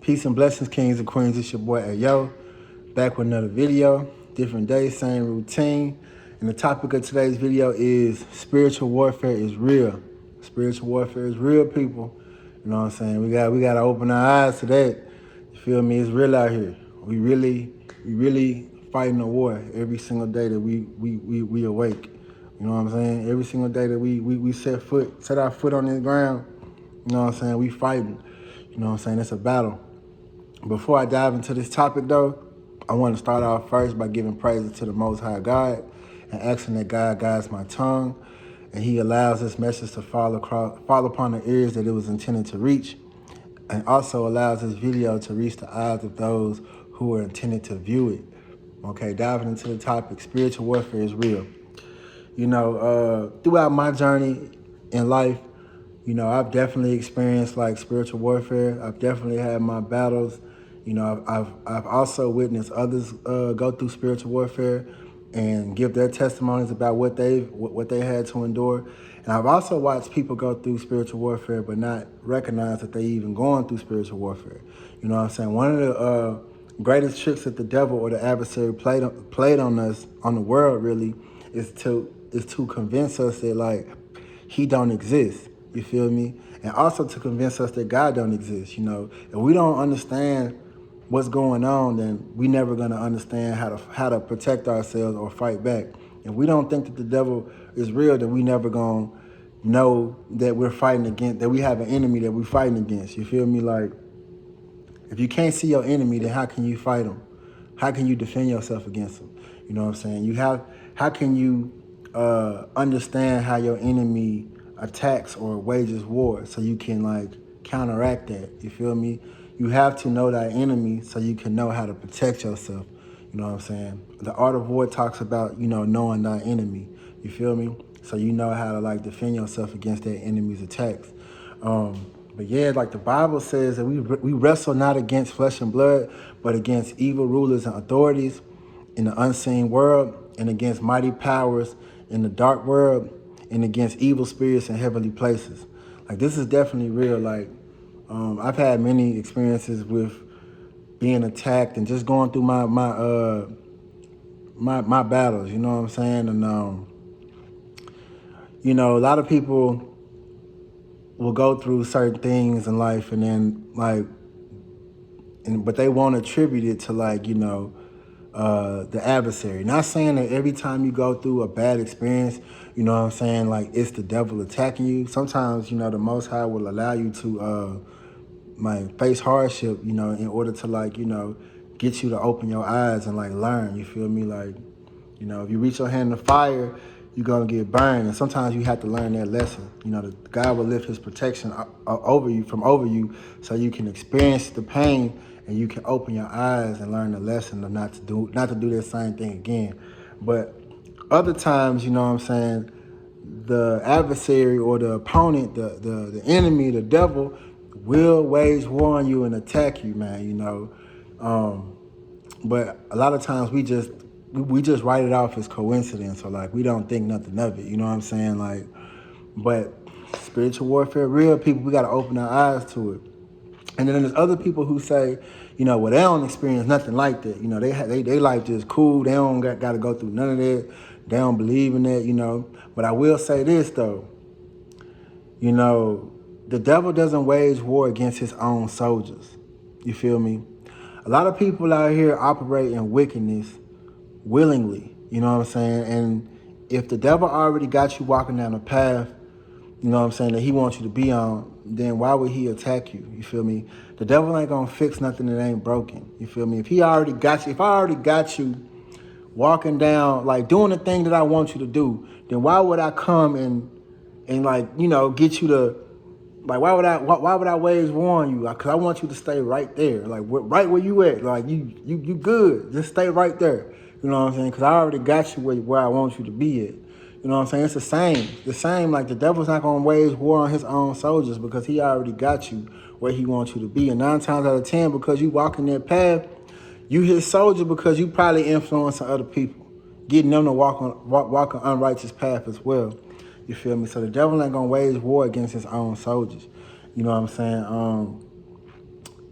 Peace and blessings, kings and queens. It's your boy Ayo, back with another video. Different day, same routine. And the topic of today's video is spiritual warfare is real. Spiritual warfare is real, people. You know what I'm saying? We gotta open our eyes to that. You feel me? It's real out here. We really fighting a war every single day that we awake. You know what I'm saying? Every single day that we set our foot on this ground. You know what I'm saying? We fighting. You know what I'm saying? It's a battle. Before I dive into this topic, though, I want to start off first by giving praises to the Most High God and asking that God guides my tongue and He allows this message to fall upon the ears that it was intended to reach, and also allows this video to reach the eyes of those who are intended to view it. Okay, diving into the topic, spiritual warfare is real. You know, throughout my journey in life, you know, I've definitely experienced like spiritual warfare. I've definitely had my battles. You know, I've also witnessed others go through spiritual warfare and give their testimonies about what they had to endure. And I've also watched people go through spiritual warfare but not recognize that they even going through spiritual warfare. You know what I'm saying? One of the greatest tricks that the devil or the adversary played on us, on the world really, is to convince us that like he don't exist. You feel me? And also to convince us that God don't exist. You know, if we don't understand what's going on, then we never gonna understand how to protect ourselves or fight back. If we don't think that the devil is real, then we never gonna know that we're fighting against, that we have an enemy that we're fighting against. You feel me? Like, if you can't see your enemy, then how can you fight him? How can you defend yourself against him? You know what I'm saying? How can you understand how your enemy attacks or wages war so you can like counteract that? You feel me? You have to know thy enemy so you can know how to protect yourself. You know what I'm saying? The art of war talks about, you know, knowing thy enemy. You feel me? So you know how to like defend yourself against that enemy's attacks. But yeah, like the Bible says that we wrestle not against flesh and blood, but against evil rulers and authorities in the unseen world, and against mighty powers in the dark world, and against evil spirits in heavenly places. Like, this is definitely real. Like, I've had many experiences with being attacked and just going through my battles. You know what I'm saying? And you know, a lot of people will go through certain things in life, and then like, but they won't attribute it to like, you know, the adversary. Not saying that every time you go through a bad experience, you know what I'm saying, like it's the devil attacking you. Sometimes, you know, the Most High will allow you to like face hardship, you know, in order to like, you know, get you to open your eyes and like learn. You feel me? Like, you know, if you reach your hand in the fire, you're gonna get burned, and sometimes you have to learn that lesson. You know, God will lift His protection over you, so you can experience the pain and you can open your eyes and learn the lesson of not to do that same thing again. But other times, you know what I'm saying, the adversary or the opponent, the enemy, the devil, will wage war on you and attack you, man. You know, but a lot of times we just write it off as coincidence, or like we don't think nothing of it. You know what I'm saying? Like, but spiritual warfare, real, people, we got to open our eyes to it. And then there's other people who say, you know, well, they don't experience nothing like that. You know, they life just cool. They don't got to go through none of that. They don't believe in that, you know. But I will say this, though. You know, the devil doesn't wage war against his own soldiers. You feel me? A lot of people out here operate in wickedness willingly. You know what I'm saying? And if the devil already got you walking down a path, you know what I'm saying, that he wants you to be on, then why would he attack you? You feel me? The devil ain't gonna fix nothing that ain't broken. You feel me? If I already got you walking down, like doing the thing that I want you to do, then why would I come and like, you know, get you to, like, why would I wage war on you? Because I want you to stay right there, like right where you at. Like you good, just stay right there. You know what I'm saying? Because I already got you where I want you to be at. You know what I'm saying? It's the same. Like, the devil's not gonna wage war on his own soldiers because he already got you where he wants you to be. And 9 times out of 10, because you walking that path, you his soldier because you probably influencing other people, getting them to walk an unrighteous path as well. You feel me? So the devil ain't gonna wage war against his own soldiers. You know what I'm saying?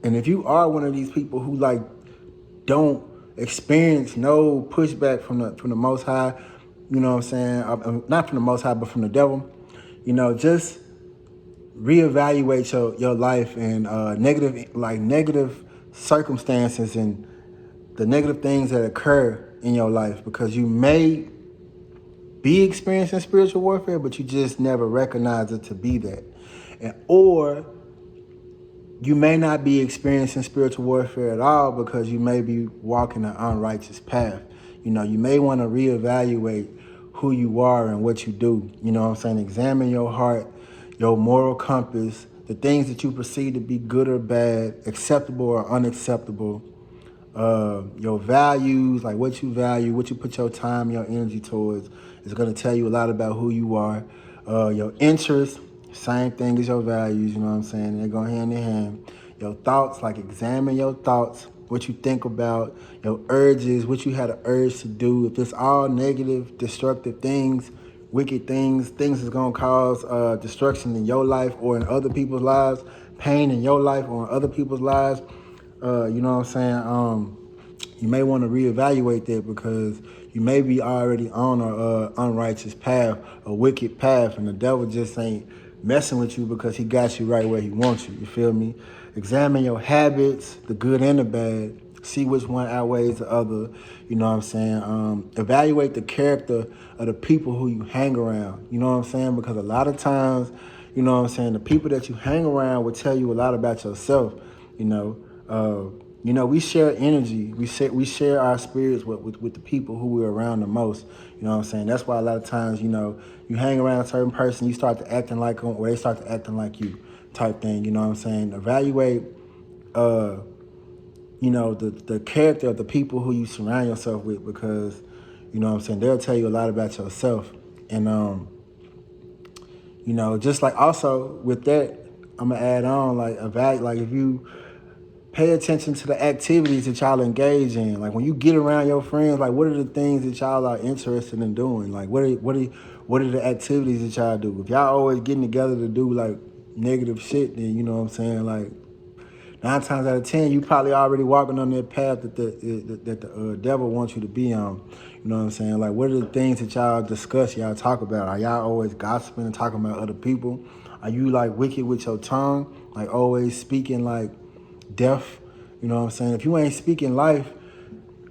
And if you are one of these people who like don't experience no pushback from the Most High, you know what I'm saying? Not from the Most High, but from the devil. Just reevaluate your life and negative circumstances and the negative things that occur in your life, because you may be experiencing spiritual warfare, but you just never recognize it to be that. Or you may not be experiencing spiritual warfare at all because you may be walking an unrighteous path. You may want to reevaluate who you are and what you do. You know what I'm saying? Examine your heart, your moral compass, the things that you perceive to be good or bad, acceptable or unacceptable, your values, like what you value, what you put your time, your energy towards, is going to tell you a lot about who you are. Your interests, same thing as your values, you know what I'm saying? They go hand in hand. Your thoughts, like examine your thoughts, what you think about, your urges, what you had an urge to do. If it's all negative, destructive things, wicked things that's going to cause destruction in your life or in other people's lives, pain in your life or in other people's lives, you know what I'm saying? You may want to reevaluate that, because you may be already on a unrighteous path, a wicked path, and the devil just ain't messing with you because he got you right where he wants you. You feel me? Examine your habits, the good and the bad. See which one outweighs the other. You know what I'm saying? Evaluate the character of the people who you hang around. You know what I'm saying? Because a lot of times, you know what I'm saying, the people that you hang around will tell you a lot about yourself. We share energy. We share our spirits with the people who we're around the most. You know what I'm saying? That's why a lot of times, you hang around a certain person, you start to acting like them, or they start to acting like you, type thing. You know what I'm saying? Evaluate, the character of the people who you surround yourself with, because, you know what I'm saying, they'll tell you a lot about yourself. And, just like also with that, I'm gonna add on like if you pay attention to the activities that y'all engage in. Like when you get around your friends, like what are the things that y'all are interested in doing? Like what are the activities that y'all do? If y'all always getting together to do like negative shit, then you know what I'm saying, like 9 times out of 10, you probably already walking on that path that the devil wants you to be on. You know what I'm saying? Like, what are the things that y'all discuss, y'all talk about? Are y'all always gossiping and talking about other people? Are you like wicked with your tongue? Like always speaking like death? You know what I'm saying? If you ain't speaking life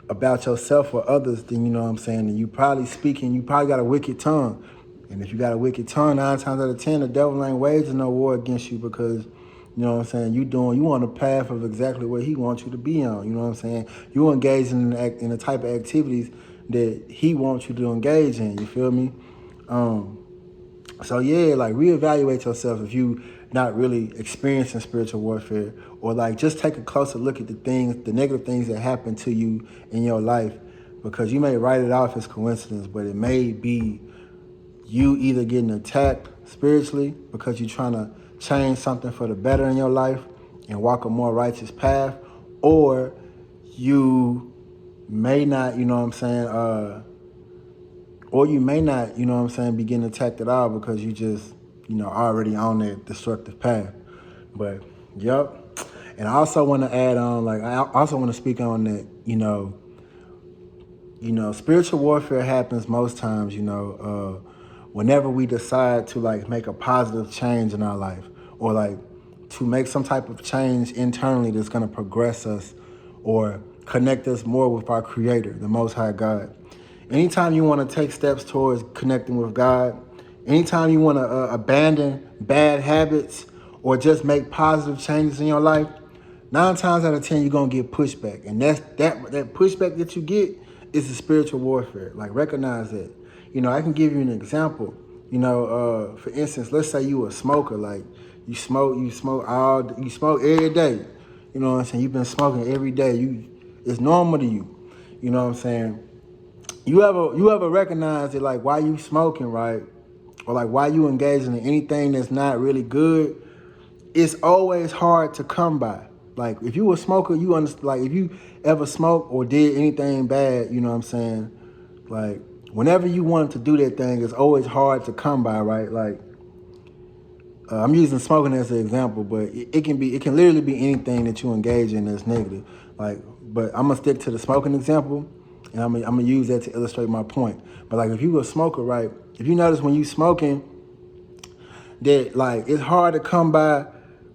about yourself or others, then you know what I'm saying, and you probably got a wicked tongue. And if you got a wicked tongue, 9 times out of 10, the devil ain't waging no war against you, because you know what I'm saying, you on the path of exactly what he wants you to be on. You know what I'm saying? You engage in the type of activities that he wants you to engage in. You feel me? So yeah, like reevaluate yourself if you not really experiencing spiritual warfare, or like just take a closer look at the negative things that happen to you in your life, because you may write it off as coincidence, but it may be you either getting attacked spiritually because you're trying to change something for the better in your life and walk a more righteous path, or you may not, you know what I'm saying, or you may not, you know what I'm saying, be getting attacked at all because you just, already on that destructive path. But, yep. And I also want to add on, I also want to speak on that, spiritual warfare happens most times, whenever we decide to make a positive change in our life, or to make some type of change internally that's going to progress us or connect us more with our Creator, the Most High God. Anytime you want to take steps towards connecting with God, anytime you want to abandon bad habits or just make positive changes in your life, 9 times out of 10 you're gonna get pushback, and that pushback that you get is the spiritual warfare. Like, recognize that. I can give you an example. For instance, let's say you a smoker. Like you smoke every day. You know what I'm saying? You've been smoking every day. It's normal to you. You know what I'm saying? You ever recognize that, like, why you smoking, right? Or like why you engaging in anything that's not really good? It's always hard to come by. Like if you a smoker, you understand. Like if you ever smoked or did anything bad, you know what I'm saying? Like whenever you wanted to do that thing, it's always hard to come by, right? Like I'm using smoking as an example, but it can literally be anything that you engage in that's negative. Like, but I'm gonna stick to the smoking example, and I'm gonna use that to illustrate my point. But like, if you a smoker, right? If you notice when you smoking, that like it's hard to come by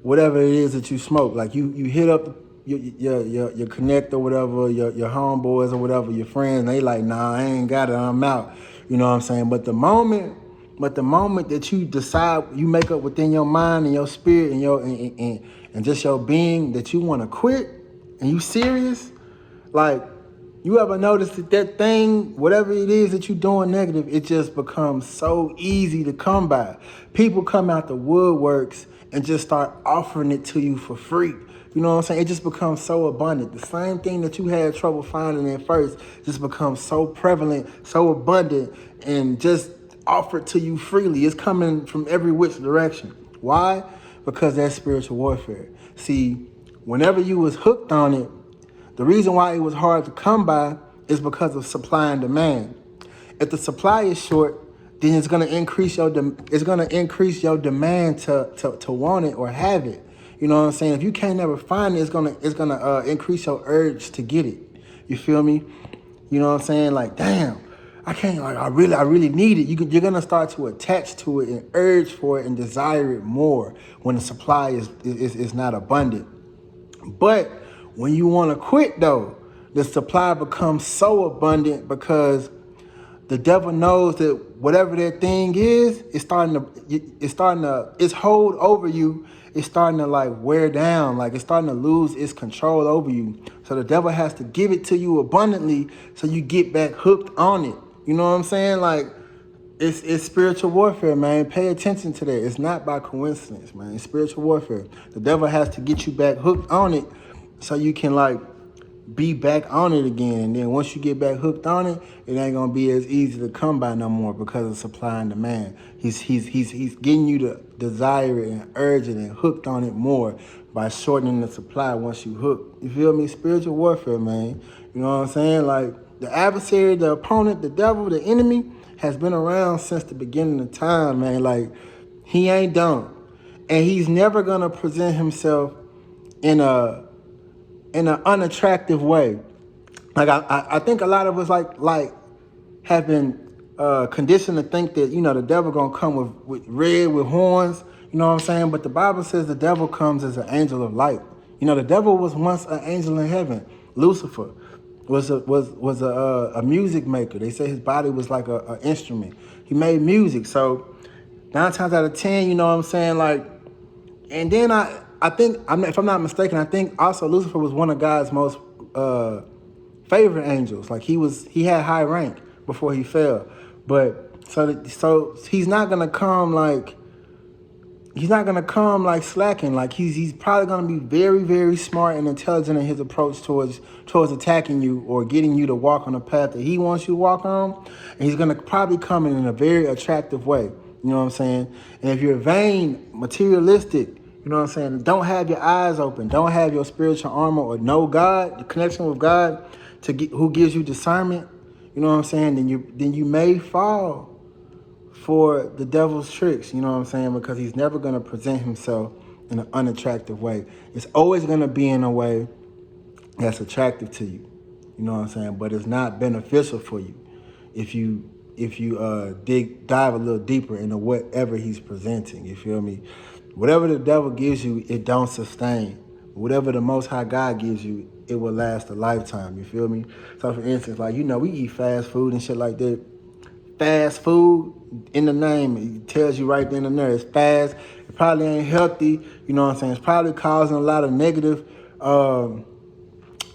whatever it is that you smoke. Like you hit up your connect or whatever, your homeboys or whatever, your friends, and they like, nah, I ain't got it, I'm out. You know what I'm saying? But the moment that you decide, you make up within your mind and your spirit and and just your being that you want to quit, and you serious, like, you ever notice that thing, whatever it is that you're doing negative, it just becomes so easy to come by. People come out the woodworks and just start offering it to you for free. You know what I'm saying? It just becomes so abundant. The same thing that you had trouble finding at first just becomes so prevalent, so abundant, and just offered to you freely. It's coming from every which direction. Why? Because that's spiritual warfare. See, whenever you was hooked on it, the reason why it was hard to come by is because of supply and demand. If the supply is short, then it's gonna increase your demand to want it or have it. You know what I'm saying? If you can't never find it, it's gonna increase your urge to get it. You feel me? You know what I'm saying? Like, damn, I can't. Like, I really need it. You're gonna start to attach to it and urge for it and desire it more when the supply is not abundant. But when you want to quit, though, the supply becomes so abundant because the devil knows that whatever that thing is, its hold over you. It's starting to like wear down, like it's starting to lose its control over you. So the devil has to give it to you abundantly so you get back hooked on it. You know what I'm saying? Like, it's spiritual warfare, man. Pay attention to that. It's not by coincidence, man. It's spiritual warfare. The devil has to get you back hooked on it so you can like be back on it again. And then once you get back hooked on it, it ain't gonna be as easy to come by no more because of supply and demand. He's getting you to desire it and urge it and hooked on it more by shortening the supply once you hook. You feel me? Spiritual warfare, man. You know what I'm saying? Like, the adversary, the opponent, the devil, the enemy has been around since the beginning of time, man. Like, he ain't dumb. And he's never gonna present himself in an unattractive way. Like, I think a lot of us like have been conditioned to think that, you know, the devil gonna come with red with horns. You know what I'm saying? But the Bible says the devil comes as an angel of light. You know, the devil was once an angel in heaven. Lucifer was a music maker. They say his body was like a instrument. He made music. So 9 times out of 10, you know what I'm saying? Like, and then I think, if I'm not mistaken, I think also Lucifer was one of God's most favorite angels. Like, he had high rank before he fell. But so he's not gonna come like slacking. Like, he's probably gonna be very, very smart and intelligent in his approach towards attacking you or getting you to walk on a path that he wants you to walk on. And he's gonna probably come in a very attractive way. You know what I'm saying? And if you're vain, materialistic, you know what I'm saying, don't have your eyes open, don't have your spiritual armor or know God, the connection with God who gives you discernment, you know what I'm saying, then you may fall for the devil's tricks, you know what I'm saying, because he's never going to present himself in an unattractive way. It's always going to be in a way that's attractive to you, you know what I'm saying, but it's not beneficial for you if you dive a little deeper into whatever he's presenting. You feel me? Whatever the devil gives you, it don't sustain. Whatever the Most High God gives you, it will last a lifetime. You feel me? So, for instance, like, you know, we eat fast food and shit like that. Fast food, in the name, it tells you right then and there, it's fast. It probably ain't healthy. You know what I'm saying? It's probably causing a lot of negative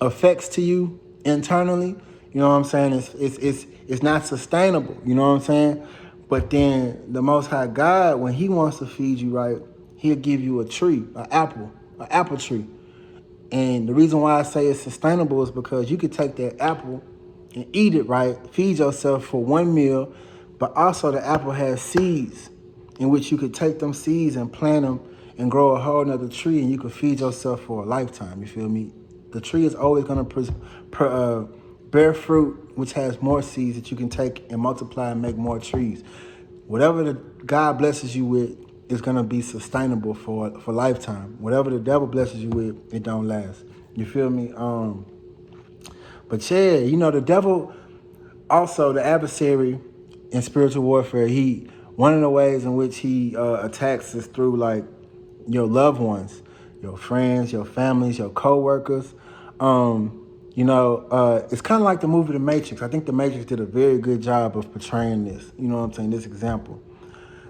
effects to you internally. You know what I'm saying? It's not sustainable. You know what I'm saying? But then the Most High God, when he wants to feed you right, he'll give you a tree, an apple tree. And the reason why I say it's sustainable is because you could take that apple and eat it right, feed yourself for one meal, but also the apple has seeds in which you could take them seeds and plant them and grow a whole nother tree, and you could feed yourself for a lifetime. You feel me? The tree is always going to bear fruit, which has more seeds that you can take and multiply and make more trees. Whatever God blesses you with, is gonna be sustainable for lifetime. Whatever the devil blesses you with, it don't last. You feel me? But yeah, the devil, also the adversary in spiritual warfare, one of the ways in which he attacks is through like your loved ones, your friends, your families, your co-workers. It's kind of like the movie The Matrix. I think The Matrix did a very good job of portraying this. You know what I'm saying? This example.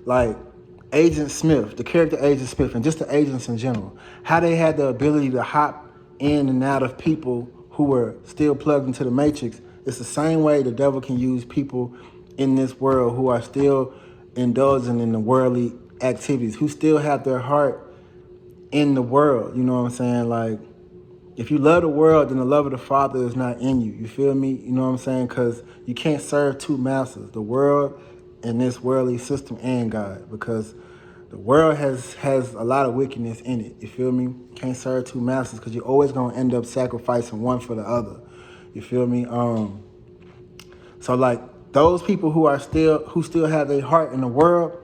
Like Agent Smith, the character Agent Smith, and just the agents in general, how they had the ability to hop in and out of people who were still plugged into the Matrix. It's the same way the devil can use people in this world who are still indulging in the worldly activities, who still have their heart in the world. You know what I'm saying? Like, if you love the world, then the love of the Father is not in you. You feel me? You know what I'm saying? Because you can't serve two masters, the world and this worldly system and God. Because the world has a lot of wickedness in it. You feel me? Can't serve two masters because you're always going to end up sacrificing one for the other. You feel me? So like those people who still have their heart in the world,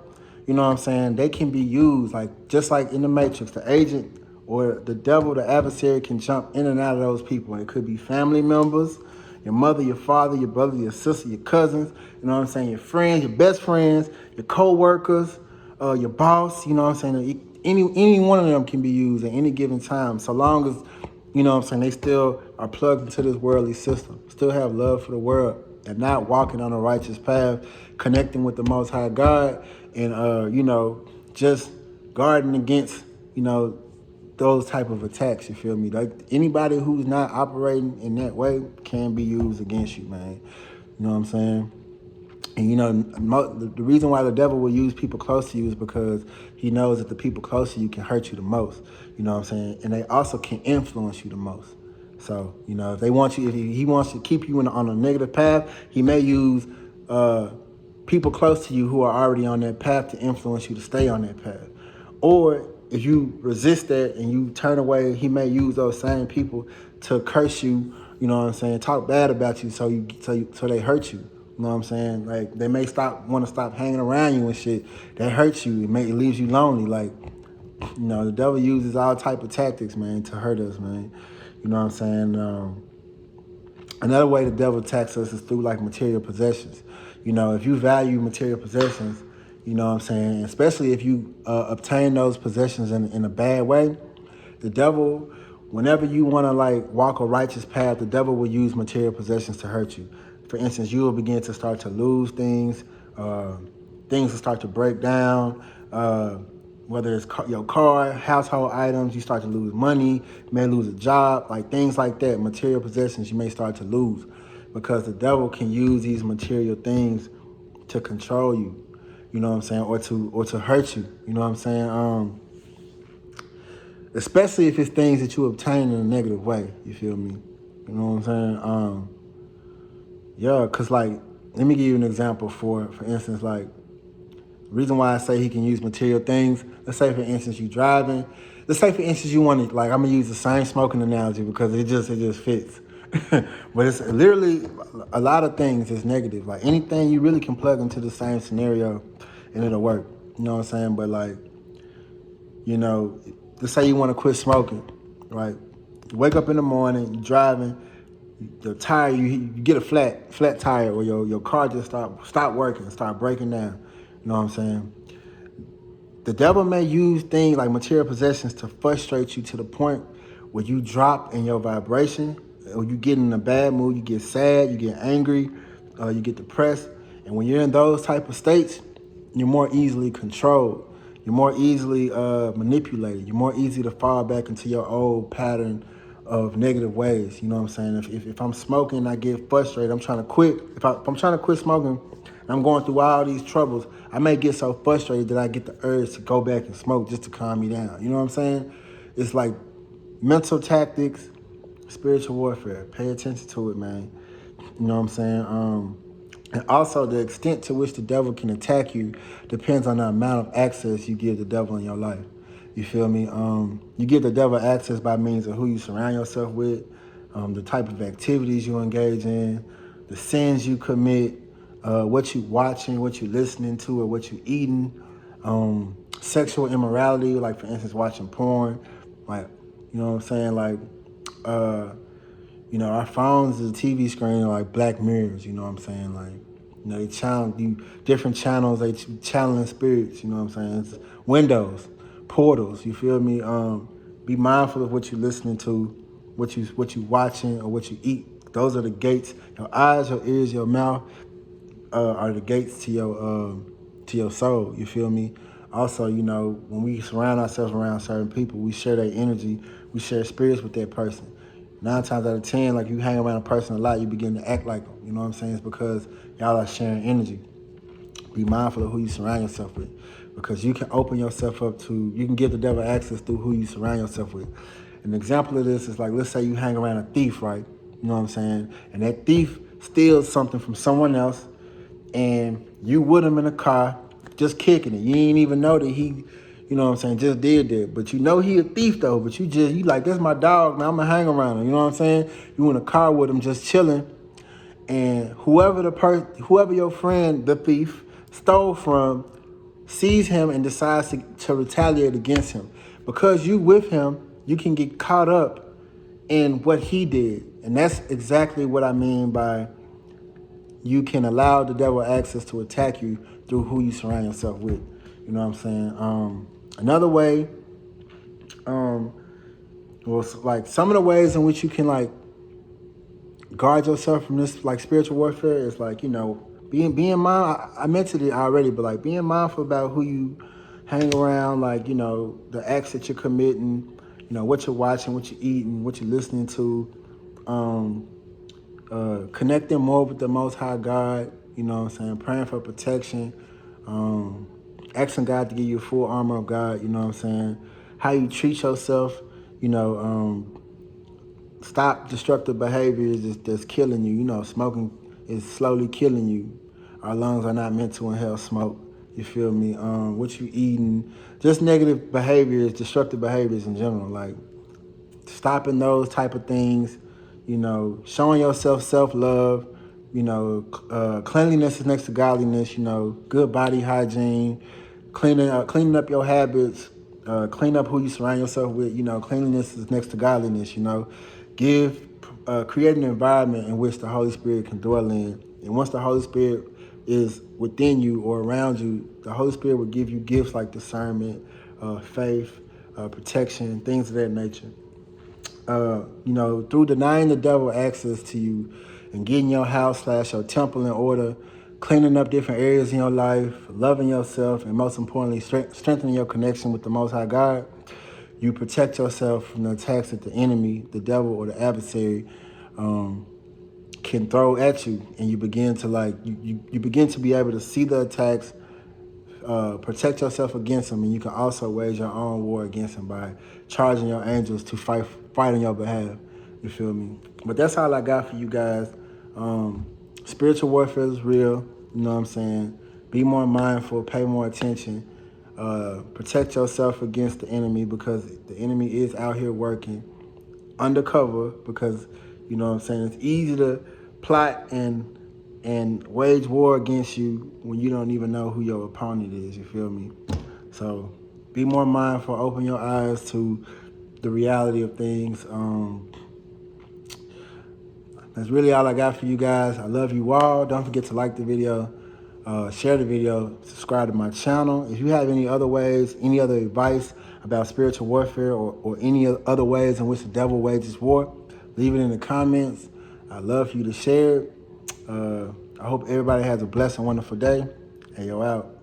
you know what I'm saying? They can be used like just like in the Matrix, the agent or the devil, the adversary can jump in and out of those people. It could be family members, your mother, your father, your brother, your sister, your cousins, you know what I'm saying? Your friends, your best friends, your co-workers, your boss, you know what I'm saying? Any one of them can be used at any given time, so long as, you know what I'm saying, they still are plugged into this worldly system, still have love for the world, and not walking on a righteous path, connecting with the Most High God, and just guarding against, those type of attacks. You feel me? Like anybody who's not operating in that way can be used against you, man. You know what I'm saying? And the reason why the devil will use people close to you is because he knows that the people close to you can hurt you the most. You know what I'm saying? And they also can influence you the most. So, if they want you, if he wants to keep you on a negative path, he may use people close to you who are already on that path to influence you to stay on that path. Or if you resist that and you turn away, he may use those same people to curse you. You know what I'm saying? Talk bad about you so they hurt you. You know what I'm saying? Like they may want to stop hanging around you and shit. That hurts you. It leaves you lonely. Like, the devil uses all type of tactics, man, to hurt us, man. You know what I'm saying? Another way the devil attacks us is through like material possessions. If you value material possessions, you know what I'm saying, especially if you obtain those possessions in a bad way, the devil, whenever you want to like walk a righteous path, the devil will use material possessions to hurt you. For instance, you will begin to start to lose things. Things will start to break down. Whether it's your car, household items, you start to lose money, you may lose a job, like things like that. Material possessions you may start to lose because the devil can use these material things to control you. You know what I'm saying, or to hurt you. You know what I'm saying. Especially if it's things that you obtain in a negative way. You feel me? You know what I'm saying? Yeah, cause like, let me give you an example for instance, like, the reason why I say he can use material things, let's say for instance you driving, let's say for instance you want to, like, I'm gonna use the same smoking analogy because it just fits. But it's literally a lot of things is negative. Like anything you really can plug into the same scenario and it'll work. You know what I'm saying? But like, let's say you want to quit smoking, right? You wake up in the morning, you're driving, your tire, you get a flat tire, or your car just stop working, start breaking down. You know what I'm saying? The devil may use things like material possessions to frustrate you to the point where you drop in your vibration, or you get in a bad mood, you get sad, you get angry, you get depressed. And when you're in those type of states, you're more easily controlled. You're more easily manipulated. You're more easy to fall back into your old pattern of negative ways. You know what I'm saying? If I'm smoking, I get frustrated. I'm trying to quit. If I'm trying to quit smoking, and I'm going through all these troubles, I may get so frustrated that I get the urge to go back and smoke just to calm me down. You know what I'm saying? It's like mental tactics, spiritual warfare. Pay attention to it, man. You know what I'm saying? And also the extent to which the devil can attack you depends on the amount of access you give the devil in your life. You feel me? You give the devil access by means of who you surround yourself with, the type of activities you engage in, the sins you commit, what you watching, what you listening to, or what you eating, sexual immorality, like for instance, watching porn, like, you know what I'm saying? Like, our phones is a TV screen, like black mirrors, you know what I'm saying? Like, they channel you different channels, they channeling spirits, you know what I'm saying? It's windows, portals, you feel me? Be mindful of what you're listening to, what you watching, or what you eat. Those are the gates. Your eyes, your ears, your mouth are the gates to your soul. You feel me? Also, when we surround ourselves around certain people, we share their energy, we share spirits with that person. 9 times out of 10, like you hang around a person a lot, you begin to act like them. You know what I'm saying? It's because y'all are sharing energy. Be mindful of who you surround yourself with, because you can open yourself up to, you can give the devil access through who you surround yourself with. An example of this is like, let's say you hang around a thief, right? You know what I'm saying? And that thief steals something from someone else, and you with him in a car, just kicking it. You ain't even know that he, you know what I'm saying, just did that. But you know he a thief though, but you like, that's my dog, man, I'm gonna hang around him. You know what I'm saying? You in a car with him, just chilling, and whoever your friend, the thief, stole from, sees him and decides to retaliate against him. Because you with him, you can get caught up in what he did. And that's exactly what I mean by you can allow the devil access to attack you through who you surround yourself with. You know what I'm saying? Another way, like some of the ways in which you can like guard yourself from this like spiritual warfare is like, being mindful. I mentioned it already, but like being mindful about who you hang around, like, the acts that you're committing, what you're watching, what you're eating, what you're listening to, connecting more with the Most High God, you know what I'm saying, praying for protection, asking God to give you a full armor of God, you know what I'm saying, how you treat yourself, stop destructive behaviors that's killing you. Smoking is slowly killing you. Our lungs are not meant to inhale smoke. You feel me? What you eating, just negative behaviors, destructive behaviors in general, like stopping those type of things, showing yourself self-love, cleanliness is next to godliness, good body hygiene, cleaning up your habits, clean up who you surround yourself with, cleanliness is next to godliness, create an environment in which the Holy Spirit can dwell in. And once the Holy Spirit is within you or around you, the Holy Spirit will give you gifts like discernment, faith, protection, things of that nature. Through denying the devil access to you and getting your house / your temple in order, cleaning up different areas in your life, loving yourself, and most importantly, strengthening your connection with the Most High God, you protect yourself from the attacks that the enemy, the devil, or the adversary can throw at you, and you begin to you begin to be able to see the attacks, protect yourself against them, and you can also wage your own war against them by charging your angels to fight on your behalf. You feel me? But that's all I got for you guys. Spiritual warfare is real. You know what I'm saying? Be more mindful, pay more attention, protect yourself against the enemy, because the enemy is out here working undercover, because, you know what I'm saying, it's easy to plot and wage war against you when you don't even know who your opponent is, you feel me? So be more mindful, open your eyes to the reality of things. That's really all I got for you guys. I love you all. Don't forget to like the video, share the video, subscribe to my channel. If you have any other ways, any other advice about spiritual warfare, or any other ways in which the devil wages war, leave it in the comments. I'd love for you to share it. I hope everybody has a blessed and wonderful day. Hey, yo, out.